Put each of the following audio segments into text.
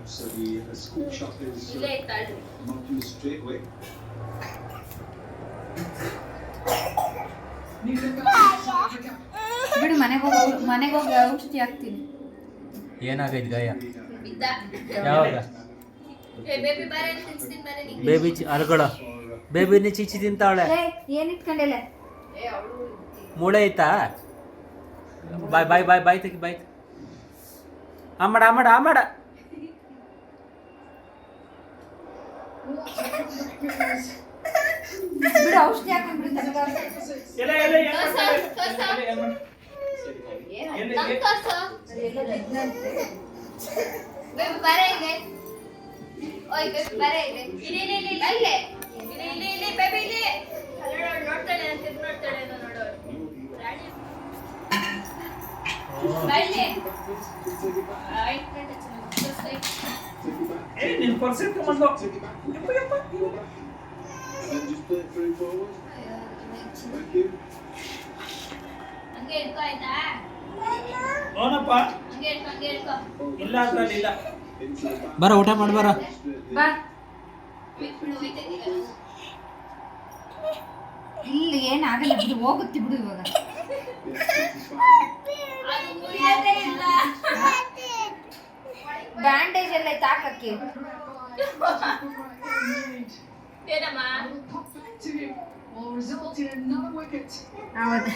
So the scoop shot is not used straight away. ಬಿಡು, ಮನೆಗೆ ಹೋಗಿ ಔಷಧಿ ಹಾಕ್ತೀನಿ. ಏನಾಗೈತೆ ಗಾಯ? ಯಾವಾಗ? ಬೇಬಿ ಅಲ್ಗಳ ಬೇಬಿನ ಚಿಚ್ಚಿ ತಿಂತಾವಳೆ. ಏನ್ ಇಟ್ಕೊಂಡಿಲ್ಲ? ಮೂಳೆ ಐತಾ? ಬಾಯ್ ಬಾಯ್ ಬಾಯ್ ಬಾಯ್ ತೆಗಿ ಬಾಯ್. ಆಮಾಡ ಆಮಾಡ ಆಮಾಡ. ಬಿಡು, ಔಷಧಿ ಹಾಕೊಂಡ್ಬಿಡು. ನಿನ್ ಪರ್ಸೆಂಟ್ ಬಂದು And just play it through forward. Thank you. ಅವನಪ್ಪ ಇಲ್ಲ ಅದ್ರಲ್ಲಿ ಇಲ್ಲ. ಬರ ಊಟ ಮಾಡಿ ಬರ. ಬಾ. ಇಲ್ಲಿ ಏನಾಗಲ್ಲ ಬಿಡು, ಹೋಗುತ್ತೆ ಬಿಡು ಇವಾಗ. ಬ್ಯಾಂಡೇಜ್ ಎಲ್ಲ ಐತೆ ಹಾಕಕ್ಕೆ. ಹೌದು.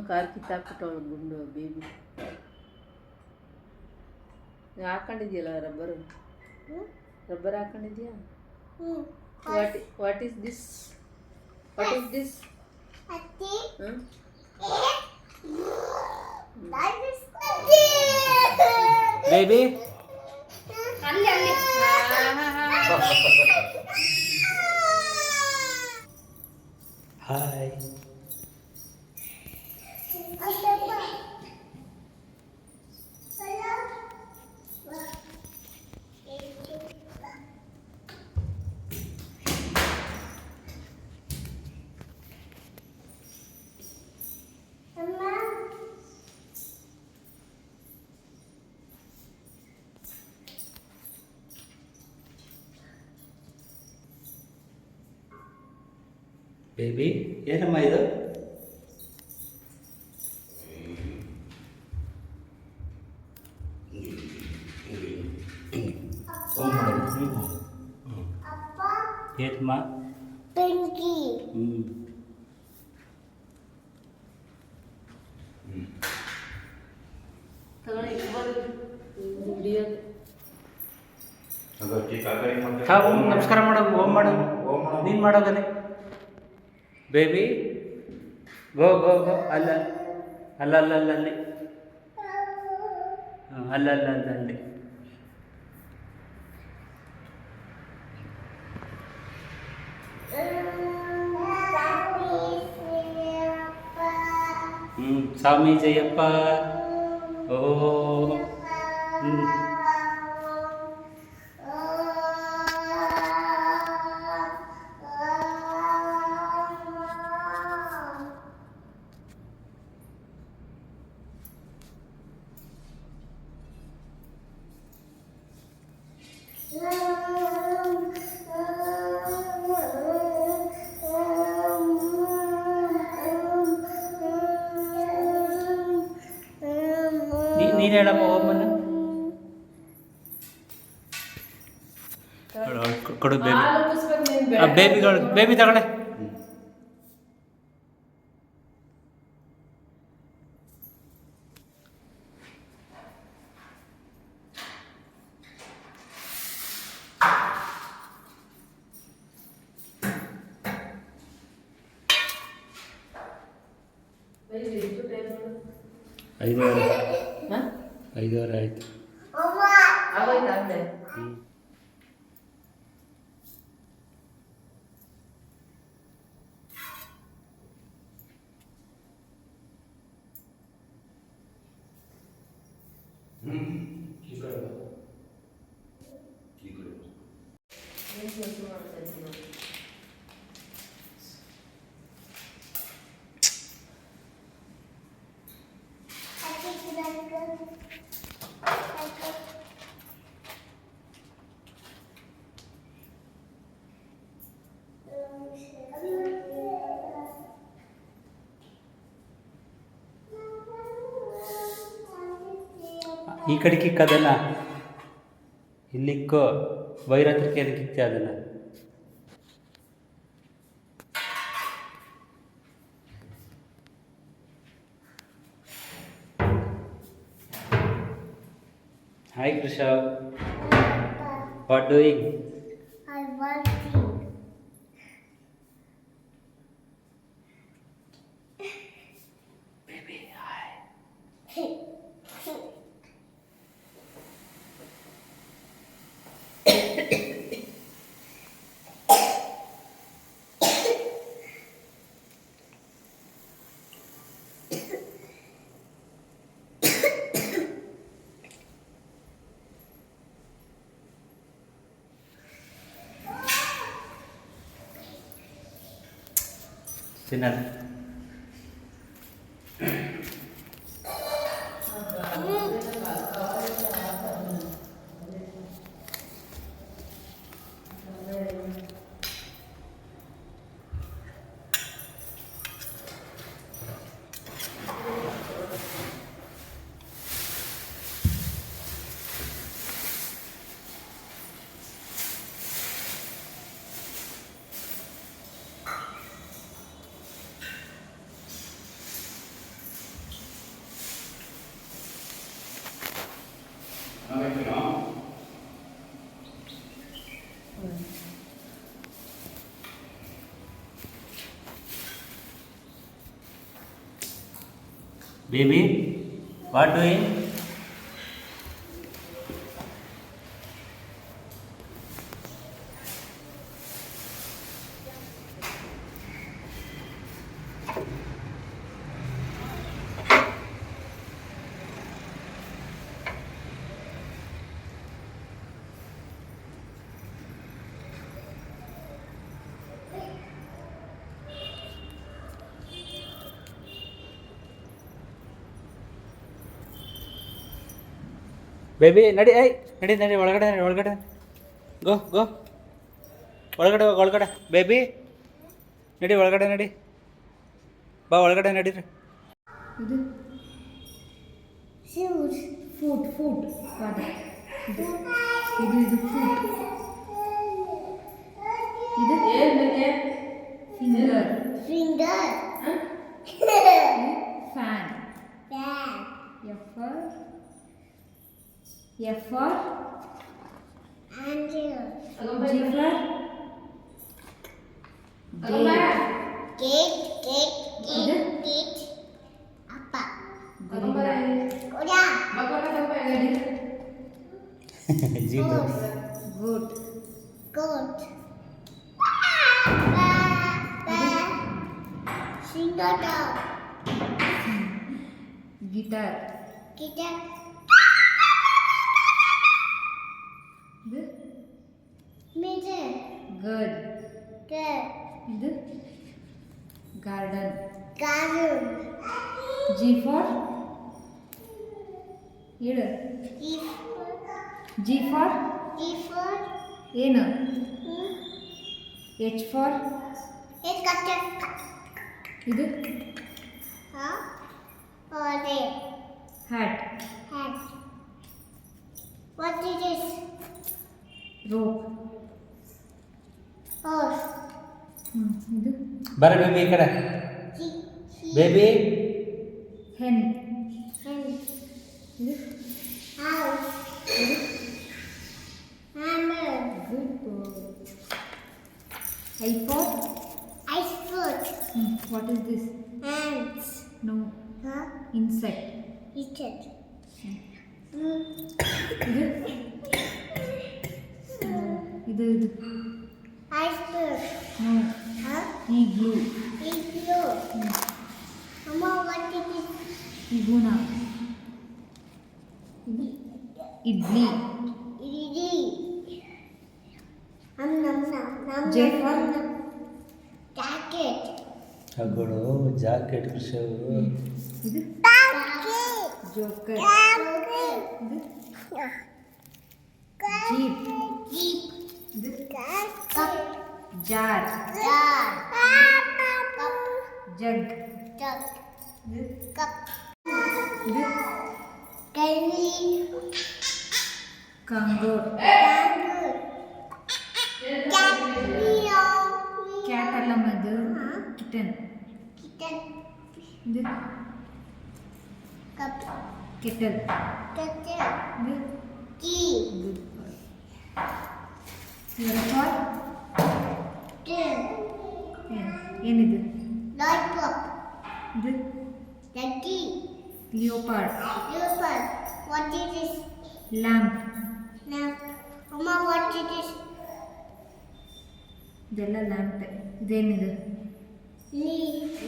ಕಾರ್ ಕಿತ್ತಾಕ್ಬಿಟ್ಟವಳು ಗುಂಡು ಬೇಬಿ. ಹಾಕೊಂಡಿದ್ಯಲ್ಲ ರಬ್ಬರ್ ಹಾಕೊಂಡಿದ್ಯಾ? What is this? ಬೇಬಿ ಅಲ್ಲಿ ಅಲ್ಲಿ ಹಾಯ್. ಬೇಬಿ ಏನಮ್ಮ ಇದು? ಏನಮ್ಮ? ನಮಸ್ಕಾರ ಮಾಡೋದು. ಓಮ್ ಮಾಡೋದು. ನೀನು ಮಾಡೋಗಲ್ಲಿ ಬೇಬಿ. ಗೋ ಗೋ ಗೋ. ಅಲ್ಲ ಅಲ್ಲ ಅಲ್ಲ ಅಲ್ಲ ಅಲ್ಲಿ. ಅಲ್ಲ ಅಲ್ಲ ಅಲ್ಲ ಅಲ್ಲಿ. ಸ್ವಾಮಿ ಜಯಪ್ಪ. ಓ ನೀನು ಹೇಳಮ್ಮ ಓಮನ್ನ. ಕೊಡು ಬೇಬಿ. ಬೇಬಿಗಳು ಬೇಬಿ ತಗೊಳ್ಳೆ. ಐದುವರೆ ಆಯ್ತು. ಈ ಕಡೆ ಕಿಕ್ಕ ಅದನ್ನು ಇಲ್ಲಿಕ್ಕೋ ವೈರತ್ರಕ್ಕೆ ಅದಕ್ಕೆ ಇಕ್ತೆ ಅದನ್ನು. Hi Krisha, what doing? ತಿನ್ನಲ್ಲ. Baby, what doing? ಬೇಬಿ ನಡಿ, ನಡಿ ನಡಿ, ಒಳಗಡೆ ನಡಿ, ಒಳಗಡೆ ಗೋ ಗೋ, ಒಳಗಡೆ ಹೋಗಿ, ಒಳಗಡೆ ಬೇಬಿ ನಡಿ, ಒಳಗಡೆ ನಡಿ, ಬಾ ಒಳಗಡೆ ನಡೀರಿ. ಇದು ಫುಡ್ ಫುಡ್ ಇದು ಇದು ಫುಡ್. ಇದು finger fan. F for G for gate. Apa? Good. Guitar. Good. ಇದು garden. G for ಹೇಳು. G for ಏನು? H for ಇದು hat. What is this? Rope. Horse. ಇದು ಬರ ಬೇಬಿ ಈ ಕಡೆ. Baby hen. Hen. ಇದು House. Hammer. good boy. I for Ice foot. what is this? Ants. No, Huh? insect. Eat it. ಇದು ಇದು Iceberg. no, Huh? igloo. Igloo. Mama, what is this? Iguna. Idli. Idli. Nom. J for Jacket. ತಗೊಳ್ಳೋ jacket ಕೃಷ. ಇದು Jacket. joker. Jacket. ಇದು jeep. Jeep. ಇದು Cup. jar. Jar. Cup. jug. Jug. ಇದು Cup. ಇದು Can. Penguin. ಕಂಗೂರ್. Kangaroo. Cat. Meow. Cat ಅಲ್ಲ ಮದು, kitten. Kitten. ಇದು Cup. Kettle. Kettle. ಇದು Key. Good bye. For Tail. ಏನಿದು? Lollipop. ಇದು Ducky. Leopard. Leopard. What is this? Lamp. Now, Mama, what is this? ಇದೆಲ್ಲ lamp. ಇದೇನಿದು?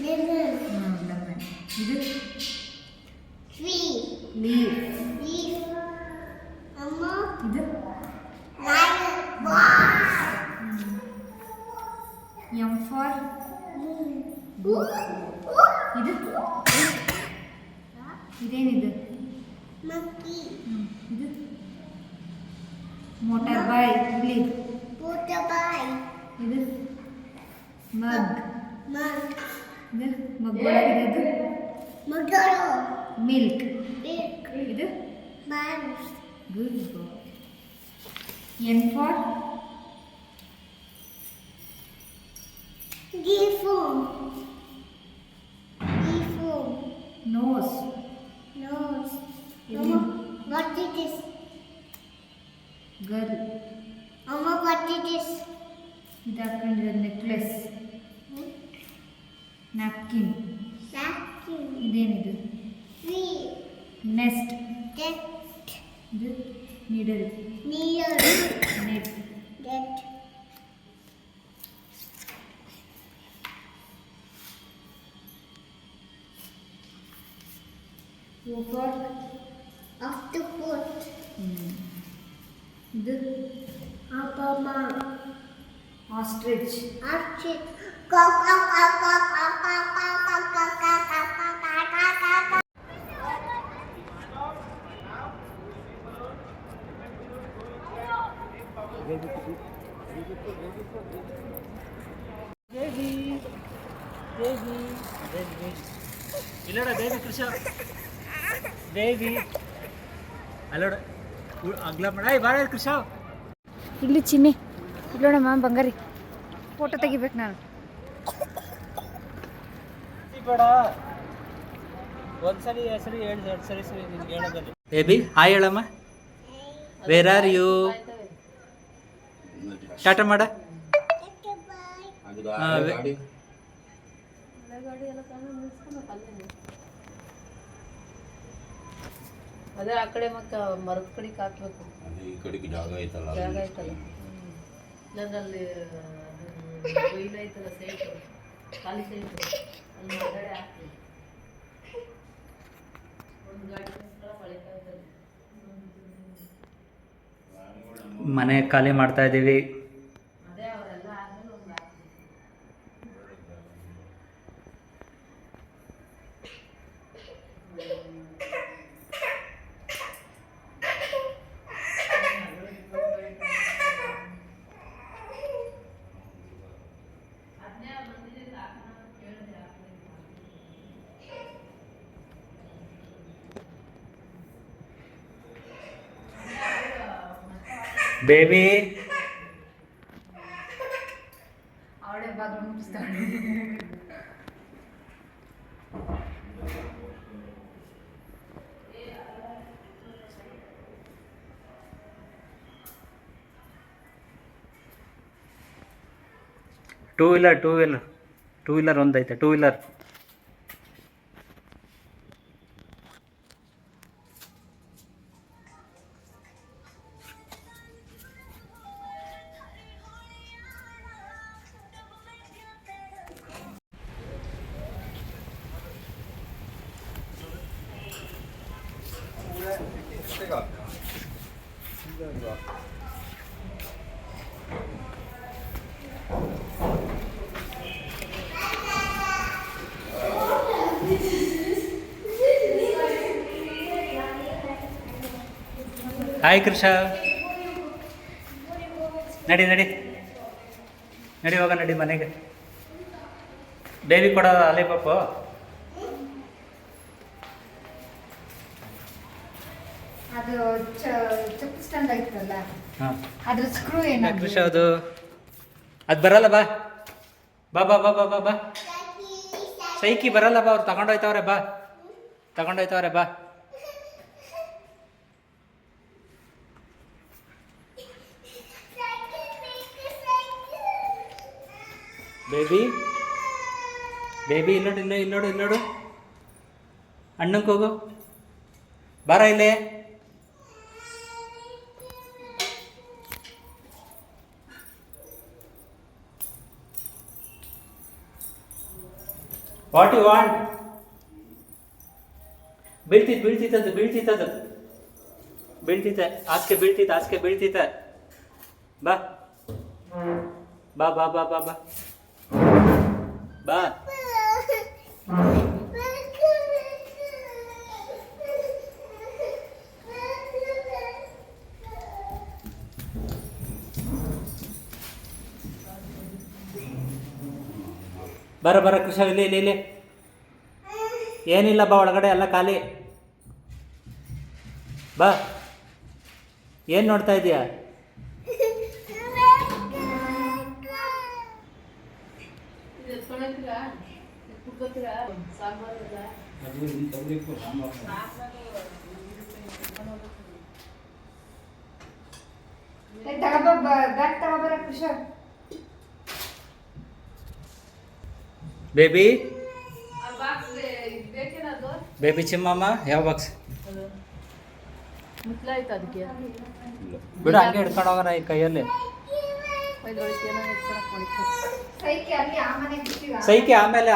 Lemon. Lemon. ಇದು Tree. Leave. Leaf. Mama, ಇದು lion. Wow. ಎಂ ಫಾರ್ ಇದು ಇದೇನಿದು? Monkey. ಇದು ಮೋಟಾರ್ ಬೈಕ್. ಇಲ್ಲಿ Motorbike. ಇದು ಮಗ್. Mug. ಇದು ಮಗ್ ಒಳಗಿರೋದು Mogoro. ಮಿಲ್ಕ್. Milk. ಇದು Mouse. Good boy. N for Giffon. Giffon. Nose. Nose. Ini. Mama, what is this? Girl. Mama, what is this? ಇದು ಹಾಕೊಂಡಿರೋದು ನೆಕ್ಲೆಸ್. ನ್ಯಾಪ್ಕಿನ್. Vacuum. ಇದೇನಿದು? Tree. Nest. Dead. ಇದು needle. Near. Net. Dead. O for Octopus. ಇದು Apama. Ostrich. Archie. Cock, cock, cock, cock, cock, cock, cock, cock, cock, cock, cock, cock, cock, cock, cock. ಇಲ್ಲೋಡ baby Krisha baby ಅಲ್ಲೋಡ ಅಗ್ಲ ಮಾಡ ಬಾಳ ಕೃಷ. ಇಲ್ಲಿ ಚಿನ್ನಿ ಇಲ್ಲೋಡಮ್ಮ ಬಂಗಾರಿ photo ತೆಗಿಬೇಕು ನಾನು. ಬೇಡ ಒಂದ್ಸರಿ ಹೆಸರು ಹೇಳಿ ಎರಡು ಸರಿ ಸರಿ ನಿನ್ಗೆ ಹೇಳೋದಲ್ಲಿ. ಬೇಬಿ ಹಾಯ್ ಹೇಳಮ್ಮ. Where are you? ಟಾಟಾ ಮಾಡ. ಅದೇ ಆ ಕಡೆ ಮತ್ತೆ ಮರದ ಕಡೆಗೆ ಹಾಕ್ಬೇಕು. ಈ ಕಡೆಗೆ ಜಾಗ ಐತಲ್ಲ ಜಾಗ ಐತಲ್ಲ. ಇಲ್ಲಂದಲ್ಲಿ ಬೈಲ್ ಐತಲ್ಲ ಸೈಟ್ ಖಾಲಿ ಸೈಟ್ ಅಲ್ಲಿ ಹೊರಗಡೆ ಹಾಕ್ತೀವಿ. ಒಂದು ಗಾಡಿ ಮಳೆಕಾಲದಲ್ಲಿ ಮನೆ ಖಾಲಿ ಮಾಡ್ತಾ ಇದ್ದೀವಿ. ಅದೇ ಅವರೆಲ್ಲ ಆದ್ಮೇಲೆ ಒಂದು ಹಾಕ್ತೀವಿ. ಬೇಬಿ ಅವಳೇ ಬಾಗಿಲು ಮುಟ್ಟಿಸ್ತಾಳೆ. ಟೂ ವೀಲರ್ ಒಂದೈತೆ. Two wheeler hi Krisha. ನಡಿ ನಡಿ ನಡಿ ಹೋಗ ನಡಿ ಮನೆಗೆ. ಬೇಬಿ ಕೊಡ ಲಾಲಿಪಾಪು. ಅದು ಚಪ್ಪು ಸ್ಟ್ಯಾಂಡ್ ಆಗಿತ್ತಲ್ಲ ಹಾಂ ಅದ್ರ ಸ್ಕ್ರೂ ಕೃಷಿ ಏನಾದ್ರು ಅದು ಅದು ಬರಲ್ಲ ಬಾ ಬಾ ಬಾ ಬಾ ಬಾ ಬಾ ಬಾ ಸೈಕಿ ಬರಲ್ಲ ಬಾ ಅವ್ರು ತಗೊಂಡೋಯ್ತವ್ರೆ ಬಾ ತಗೊಂಡೋಯ್ತವ್ರೆ ಬಾ ಬೇಬಿ ಬೇಬಿ ಇಲ್ಲೋಡು ಇಲ್ಲೋಡು ಇಲ್ಲೋಡು ಅಣ್ಣಂಗೆ ಹೋಗು ಬಾರ ಇಲ್ಲೇ ವಾಟ್ ಯು ವಾಂಟ್ ಬೀಳ್ತಿತ್ತದು ಬೀಳ್ತಿತ್ತೆ ಹಾಸಿಗೆ ಬೀಳ್ತಿತ್ತೆ ಬಾ ಬಾ ಬಾ ಬಾ ಬಾ ಬಾ ಬಾ ಬರ ಕೃಷ ಇಲ್ಲಿ ಏನಿಲ್ಲ ಬಾ ಒಳಗಡೆ ಎಲ್ಲ ಖಾಲಿ ಬಾ ಏನು ನೋಡ್ತಾ ಇದೀಯಾ ಬ್ಯಾಗ್ ತಗೋಬರ ಕೃಷ ಬೇಬಿ ಬೇಬಿ ಚಿಮ್ಮಮ್ಮ ಯಾವ ಬಾಕ್ಸ್ ಮುತ್ಲಾಯ್ತು ಅದಕ್ಕೆ ಬಿಡು ಹಂಗೆ ಹಿಡ್ಕೊಂಡು ಹೋಗೋಣ ಈ ಕೈಯಲ್ಲಿ ಸೈಕಿ ಅಲ್ಲಿ ಆ ಮನೆಗೆ ಬಿಟ್ಟಿವ ಸೈಕಿ ಆಮೇಲೆ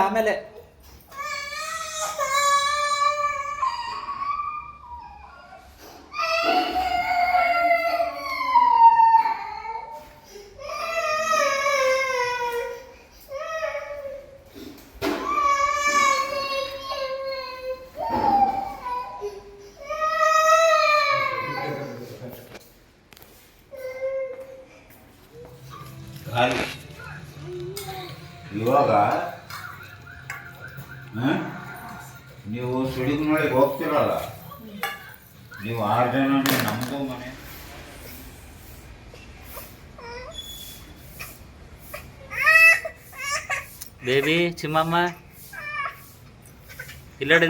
ಇವಾಗ ನೀವು ಸುಳಿಗುನೊಳಗೆ ಹೋಗ್ತಿರಲ್ಲ ನೀವು 6 ಜನ ನಮ್ಮದು ಮನೆ ಬೇಬಿ ಚಿಮ್ಮಮ್ಮ ಇಲ್ಲೋಡು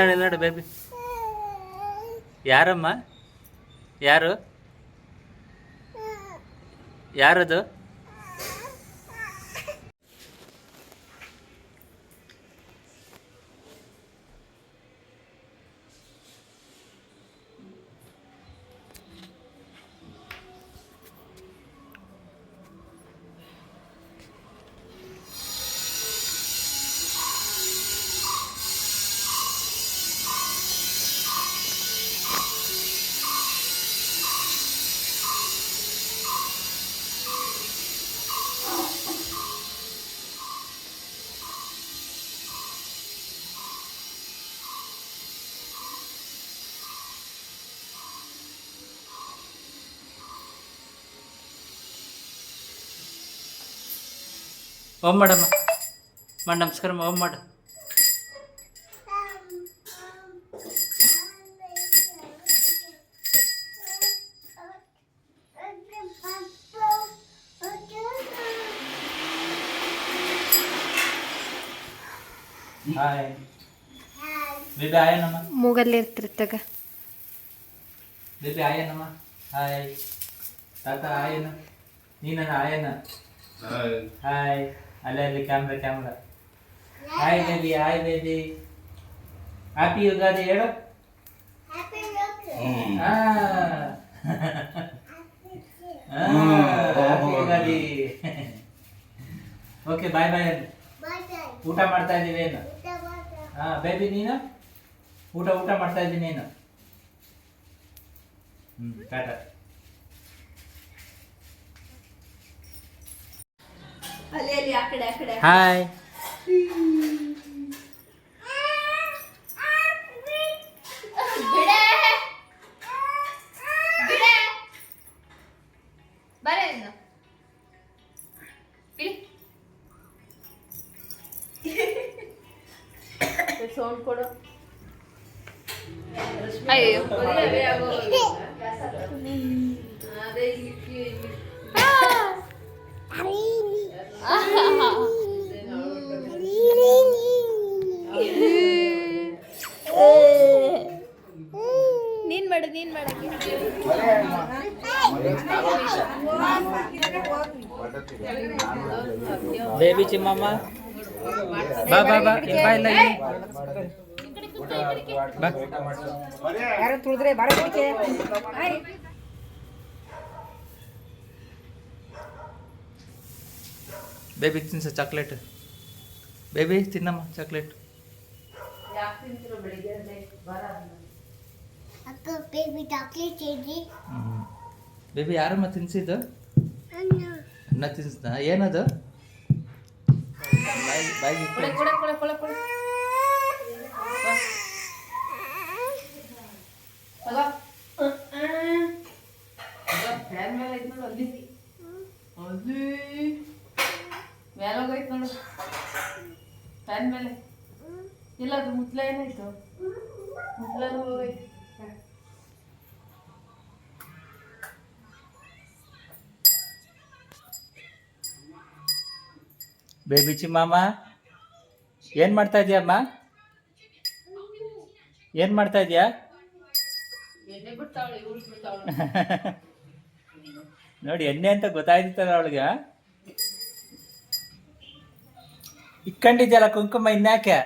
ಇಲ್ಲೋಡು ಬೇಬಿ ಯಾರಮ್ಮ ಯಾರದು ಓಂ ಮಾಡಮ್ಮ ಮಾಡಿ ನಮಸ್ಕಾರ ಓಂ ಮಾಡು ಹಾಯ್ ಬೇಬಿ ಆಯನಮ್ಮ ಮೂಗಲ್ಲಿ ಇರ್ತಿರ್ತಗ ಬೇಬಿ ಆಯನಮ್ಮ ಹಾಯ್ ತಾತ ಆಯನ ನೀನ ಆಯನ ಹಾಯ್ ಅಲ್ಲಿ camera hi baby happy Ugadi ಹೇಳು ಹ್ಯಾಪಿ ಯುಗಾದಿ ಓಕೆ ಬಾಯ್ ಊಟ ಮಾಡ್ತಾ ಇದ್ದೀವಿ ಏನು ಬೇಬಿ ನೀನು ಊಟ ಮಾಡ್ತಾ ಇದ್ದೀನಿ ನೀನು ಟಾಟಾ ಅಲ್ಲಿ ಆ ಕಡೆ ಹಾಯ್ ಸೌಂಡ್ ಕೊಡು. ಅಯ್ಯೋ ಬರೀ ಅವೇ ಆಗೋವಾಗ ಅದೇ ಇಲ್ಲಿ ನೀನ್ ಮಾಡಕ್ಕೆ ಬೇಬಿ ಚಿಮ್ಮಮ್ಮ ಬಾ ಬಾ ಬಾ ಇಲ್ಲಿ ಬಾ ಇಲ್ಲ ಇಲ್ಲಿ. ಬಾ ಯಾರು ತುಳಿದ್ರೆ ಬಾರ ಬೇಬಿ ತಿನ್ಸ ಚಾಕ್ಲೇಟ್. ಬೇಬಿ ತಿನ್ನಮ್ಮ ಚಾಕ್ಲೇಟ್. ಯಾಕೆ ತಿಂತೀರೋ ಬೆಳಿಗ್ಗೆ ಬರ ಅಕ್ಕ ಬೇಬಿ ಚಾಕ್ಲೇಟ್ ಇದೆ ಬೇಬಿ ಯಾರಮ್ಮ ತಿನ್ಸಿದ್ದು? ಅನ್ನ ತಿನ್ಸ್ದ? ಏನದು? ಬಾಯಿಗೆ ಕೊಳೆ ಕೊಳೆ ಕೊಳೆ ಕೊಳೆ ಕೊಳೆ ಫ್ಯಾನ್ ಮೇಲೆ ಐತ್ ನೋಡು ಅಲ್ಲಿ ಅಲ್ಲಿ ಮೇಲೆ ಹೋಗೈತ್ ನೋಡು ಫ್ಯಾನ್ ಮೇಲೆ ಇಲ್ಲ ಅದು ಮುತ್ಲ ಏನಾಯ್ತು ಮುತ್ಲ ಹೋಗೈತೆ ಬೇಬಿ ಚಿಮ್ಮಮ್ಮ ಏನು ಮಾಡ್ತಾ ಇದೀಯಮ್ಮ? ಏನು ಮಾಡ್ತಾ ಇದೀಯಾ? ಎಣ್ಣೆ ಬಿಡ್ತಾವಳೆ ಇವ್ಳು ಬಿಡ್ತಾವಳೆ ನೋಡಿ ಎಣ್ಣೆ ಅಂತ ಗೊತ್ತಾಯ್ತಲ್ಲ ಅವಳಿಗೆ. ಇಟ್ಕೊಂಡಿದ್ಯಲ್ಲ ಕುಂಕುಮ ಇನ್ಯಾಕೆ?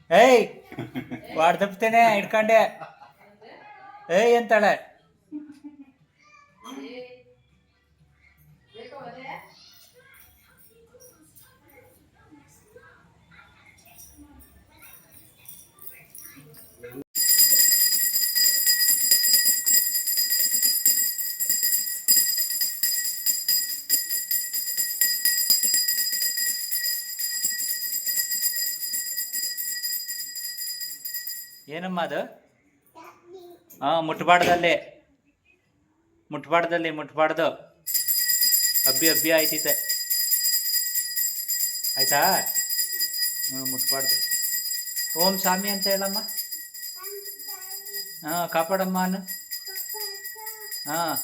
ಏಯ್ ವಾಡ್ದಪ್ತೇನೆ ಇಟ್ಕೊಂಡೆ ಏಯ್ ಅಂತಾಳೆ. ಏನಮ್ಮ ಅದು? ಮುಟ್ಬಾರ್ದಲ್ಲಿ ಮುಟ್ಬಾರ್ದು. ಅಬ್ಬಿ ಆಯ್ತೈತೆ ಆಯ್ತಾ? ಮುಟ್ಬಾರ್ದು. ಓಂ ಸ್ವಾಮಿ ಅಂತ ಹೇಳಮ್ಮ. ಕಾಪಾಡಮ್ಮ ಅನ್ನು. ಹಾಂ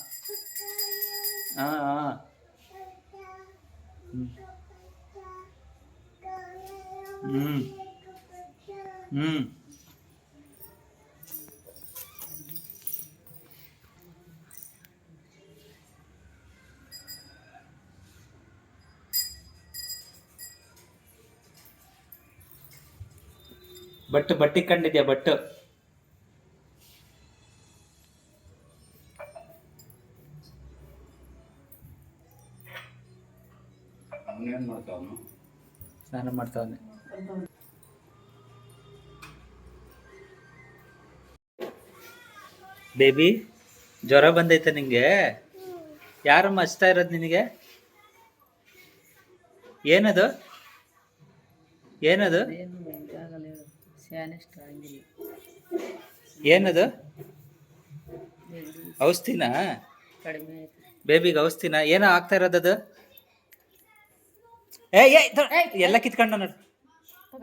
ಹಾಂ ಹಾಂ ಹ್ಞೂ ಹ್ಞೂ ಬಟ್ಟಿ ಕಂಡಿದ್ಯಾ? ಬಟ್ಟು ಅವನೇನು ಮಾಡ್ತಾವನು? ಸ್ನಾನ ಮಾಡ್ತಾವನೆ. ಬೇಬಿ ಜ್ವರ ಬಂದೈತೆ ನಿಂಗೆ? ಯಾರಮ್ಮ ಹಚ್ತಾ ಇರೋದು ನಿನಗೆ? ಏನದು? ಏನದು? ಏನು ಇದಾಗಲ್ಲ ಹೇಳು ಸ್ಯಾನೆ ಸ್ಟ್ರಾಂಗಿಲ್ಲ ಏನದು? ಔಷಧಿನಾ? ಕಡಿಮೆ ಆಯ್ತು ಬೇಬಿಗೆ ಔಷಧಿನಾ? ಏನೋ ಆಗ್ತಾ ಇರೋದದು? ಎಲ್ಲ ಕಿತ್ಕೊಂಡು ನೋಡಿ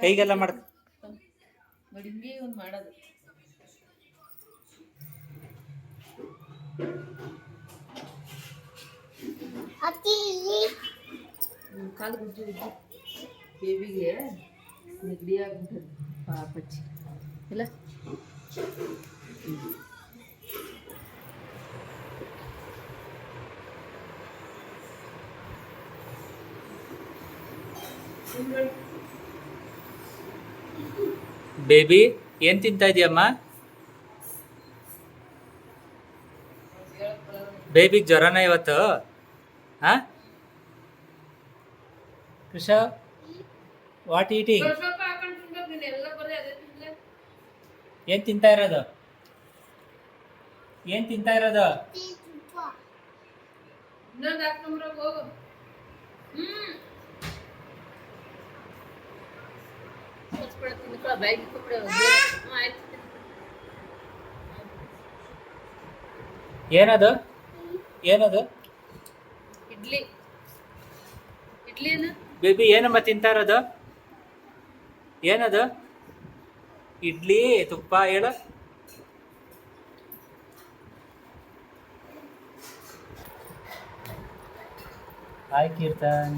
ಕೈಗೆಲ್ಲ ಮಾಡ ನೋಡಿ ಹಿಂಗೆ ಒಂದು ಮಾಡೋದು ಅತ್ತಿ ಕಾಲು ಗುಜ್ಜು ಗುಜ್ಜು ಬೇಬಿಗೆ ನೆಗಡಿ ಆಗ್ಬಿಟ್ಟದು ಪಾಪಚ್ಚಿ ಇಲ್ಲ ಬೇಬಿ ಏನ್ ತಿಂತಾ ಇದೀಯಮ್ಮ? ಬೇಬಿಗೆ ಜ್ವರನ ಇವತ್ತು? ಹಾ ಕೃಷ ವಾಟ್ ಈಟಿಂಗ್? ಏನ್ ತಿಂತಾ ಇರೋದು? ಏನ್ ತಿಂತಾ ಇರೋದು? ಇನ್ನೊಂದು ಹಾಕೊಂಡ್ರೆ ಹೋಗು ಬ್ಯಾಗ್ ಆಯ್ತು ಏನದು? ಏನದು? ಇಡ್ಲಿ ಇಡ್ಲಿನ ಬೇಬಿ ಏನಮ್ಮ ತಿಂತಾ ಇರೋದು? ಏನದು? ಇಡ್ಲಿ ತುಪ್ಪ ಹೇಳ. ಹಾಯ್ ಕೀರ್ತನ್.